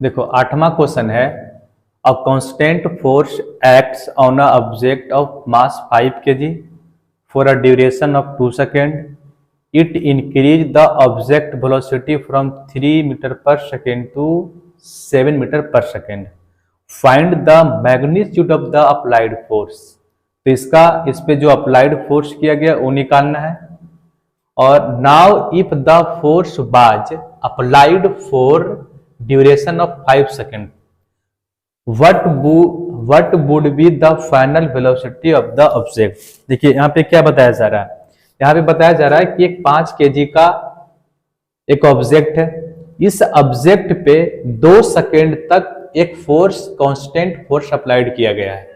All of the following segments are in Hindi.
देखो 8वां क्वेश्चन है a constant force acts on a object of mass 5 kg for a duration of 2 second. It increase the object velocity from 3 metre per second to 7 metre per second. Find the magnitude of the applied force. तो इस पे जो अप्लाइड फोर्स किया गया वो निकालना है. और now if the force was applied for duration of 5 second, what would be the final velocity of the object. देखिए यहाँ पे क्या बताया जा रहा है. यहाँ पे बताया जा रहा है कि एक 5 kg का एक ऑब्जेक्ट है. इस ऑब्जेक्ट पे 2 सेकेंड तक एक फोर्स कांस्टेंट फोर्स अप्लाइड किया गया है.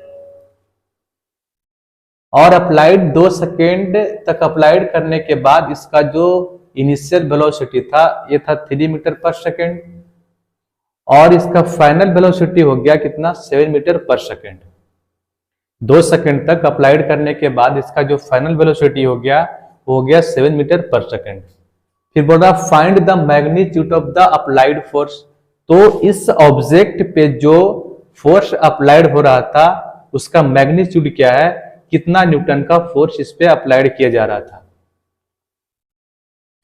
और अप्लाइड 2 सेकेंड तक अप्लाइड करने के बाद इसका जो इनिशियल वेलोसिटी था ये था 3 मीटर पर सेकेंड. और इसका फाइनल वेलोसिटी हो गया कितना 7 मीटर पर सेकेंड. 2 सेकेंड तक अप्लाइड करने के बाद इसका जो फाइनल वेलोसिटी हो गया 7 मीटर पर सेकेंड. फिर बोल रहा find the magnitude of the applied force. तो इस ऑब्जेक्ट पे जो फोर्स अप्लाइड हो रहा था उसका मैग्नीट्यूड क्या है, कितना न्यूटन का फोर्स इस पे अप्लाइड किया जा रहा था.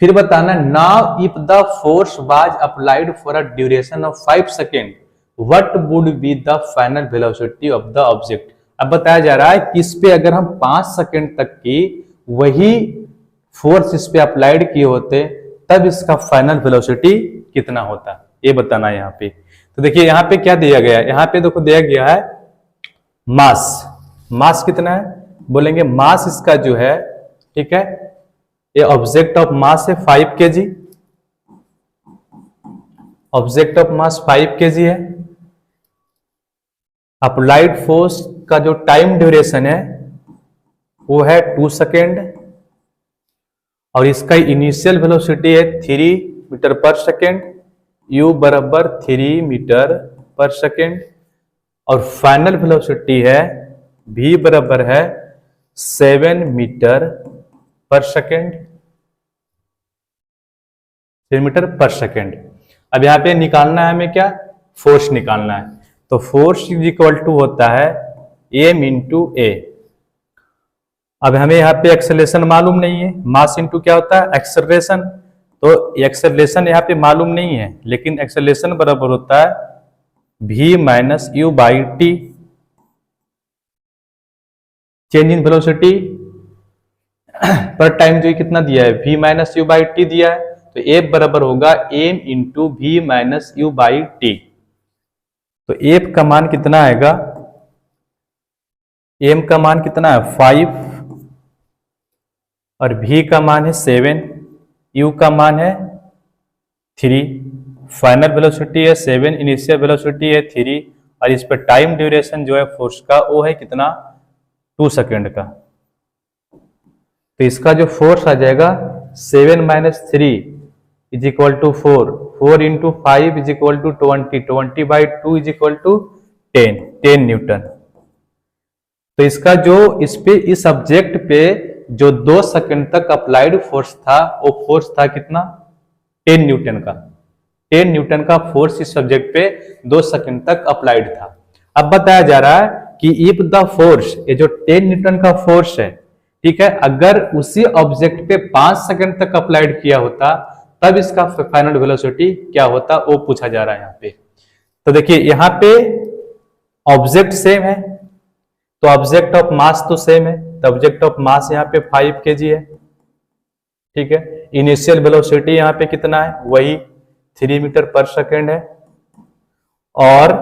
फिर बताना now if the force was applied for a duration of 5 second what would be the final velocity of the object. अब बताया जा रहा है कि इस पे अगर हम 5 सेकेंड तक की वही फोर्स इस पे अप्लाइड किए होते तब इसका फाइनल वेलोसिटी कितना होता, ये बताना है यहाँ पे. तो देखिए यहाँ पे क्या दिया गया है, यहाँ पे देखो दिया गया है मास. मास कितना है बोलेंगे, मास इसका जो है, ठीक है, ये ऑब्जेक्ट ऑफ मास है 5 kg. Object of mass 5 kg है. अप्लाइड फोर्स का जो टाइम ड्यूरेशन है वो है 2 सेकेंड. और इसका इनिशियल वेलोसिटी है 3 मीटर पर सेकेंड. u बराबर 3 मीटर पर सेकेंड. और फाइनल वेलोसिटी है v बराबर है 7 metre per second. 7 metre per second. अब यहाँ पे निकालना है हमें क्या, फोर्स निकालना है. तो फोर्स इज इक्वल टू होता है m इंटू ए. अब हमें यहाँ पे एक्सेलरेशन मालूम नहीं है. मास इंटू क्या होता है एक्सेलरेशन. तो एक्सेलरेशन यहाँ पे मालूम नहीं है, लेकिन एक्सेलरेशन बराबर होता है v minus u by t. Change in velocity per time जो कितना दिया है v minus u by t दिया है. तो F बराबर होगा m into v minus u by t. तो F का मान कितना आएगा, m का मान कितना है 5 और v का मान है 7, u का मान है 3. फाइनल वेलोसिटी है 7, इनिशियल वेलोसिटी है 3 और इस पर टाइम ड्यूरेशन जो है फोर्स का वो है कितना 2 सेकेंड का. तो इसका जो फोर्स आ जाएगा 7 minus 3 is equal to 4. 4 into 5 is equal to 20. 20 by 2 is equal to 10 newton. तो इसका जो इस ऑब्जेक्ट पे जो 2 सेकंड तक अप्लाइड फोर्स था वो फोर्स था कितना 10 न्यूटन का. 10 न्यूटन का फोर्स इस सब्जेक्ट पे 2 सेकंड तक अप्लाइड था. अब बताया जा रहा है कि इफ द फोर्स, ये जो 10 न्यूटन का फोर्स है, ठीक है, अगर उसी ऑब्जेक्ट पे 5 सेकंड तक अप्लाइड किया होता तब इसका फाइनल वेलोसिटी क्या होता वो पूछा जा रहा है यहाँ पे. तो देखिए यहाँ पे ऑब्जेक्ट सेम है तो ऑब्जेक्ट ऑफ मास तो सेम है. तो ऑब्जेक्ट ऑफ मास यहाँ पे 5 kg है, ठीक है. इनिशियल वेलोसिटी यहाँ पे कितना है, वही 3 मीटर पर सेकेंड है और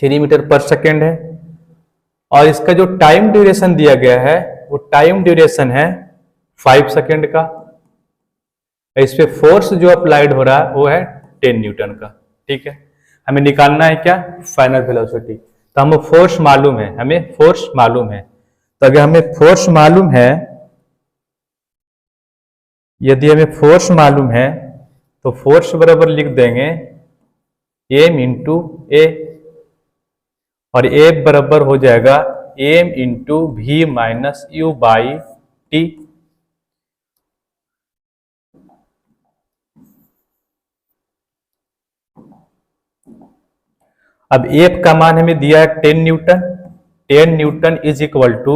3 मीटर पर सेकेंड है. और इसका जो टाइम ड्यूरेशन दिया गया है वो टाइम ड्यूरेशन है 5 सेकेंड का. इस पे फोर्स जो अप्लाइड हो रहा है वो है 10 न्यूटन का, ठीक है. हमें निकालना है क्या फाइनल वेलोसिटी. तो हमें फोर्स मालूम है, हमें फोर्स मालूम है. तो अगर हमें फोर्स मालूम है, यदि हमें फोर्स मालूम है तो फोर्स बराबर लिख देंगे m इंटू ए और F बराबर हो जाएगा m into v minus u by t. अब एफ का मान हमें दिया है 10 newton, 10 newton is equal to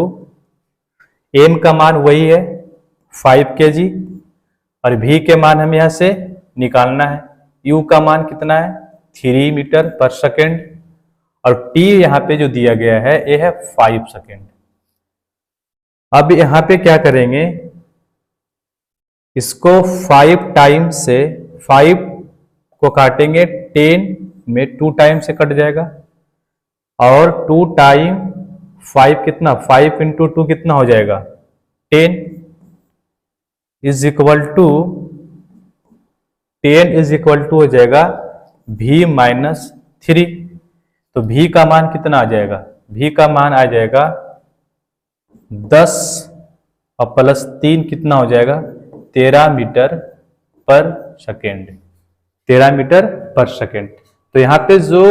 m का मान वही है 5 kg और भी के मान हमें यहां से निकालना है। यू का मान कितना है 3 मीटर पर सेकेंड और टी यहां पे जो दिया गया है ये है 5 सेकेंड। अब यहां पे क्या करेंगे, इसको 5 टाइम से 5 को काटेंगे 10 में 2 टाइम से कट जाएगा और 2 टाइम 5 कितना 5 इंटू 2 कितना हो जाएगा 10 is equal to 10 is equal to हो जाएगा v माइनस 3। तो v का मान कितना आ जाएगा, v का मान आ जाएगा 10 और प्लस 3 कितना हो जाएगा 13 metre per second, 13 metre per second. तो यहाँ पे जो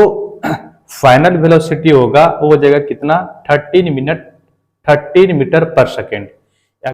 फाइनल वेलोसिटी होगा वो हो जाएगा कितना 13 मीटर पर सेकेंड।